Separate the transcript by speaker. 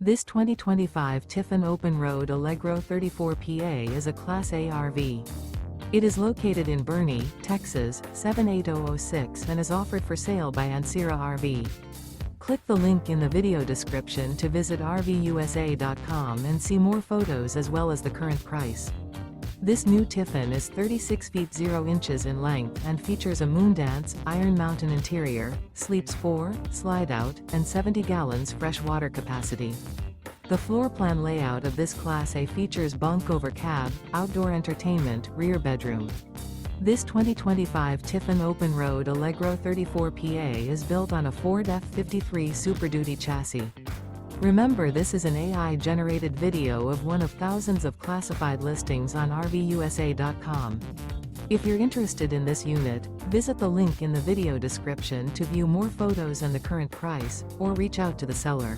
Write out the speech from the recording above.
Speaker 1: This 2025 Tiffin Open Road Allegro 34PA is a Class A RV. It is located in Boerne, Texas, 78006 and is offered for sale by Ancira RV. Click the link in the video description to visit RVUSA.com and see more photos as well as the current price. This new Tiffin is 36 feet 0 inches in length and features a Moondance, Iron Mountain interior, sleeps 4, Slideout, and 70 gallons fresh water capacity. The floor plan layout of this Class A features bunk over cab, outdoor entertainment, rear bedroom. This 2025 Tiffin Open Road Allegro 34PA is built on a Ford F53 Super Duty chassis. Remember, this is an AI-generated video of one of thousands of classified listings on RVUSA.com. If you're interested in this unit, visit the link in the video description to view more photos and the current price, or reach out to the seller.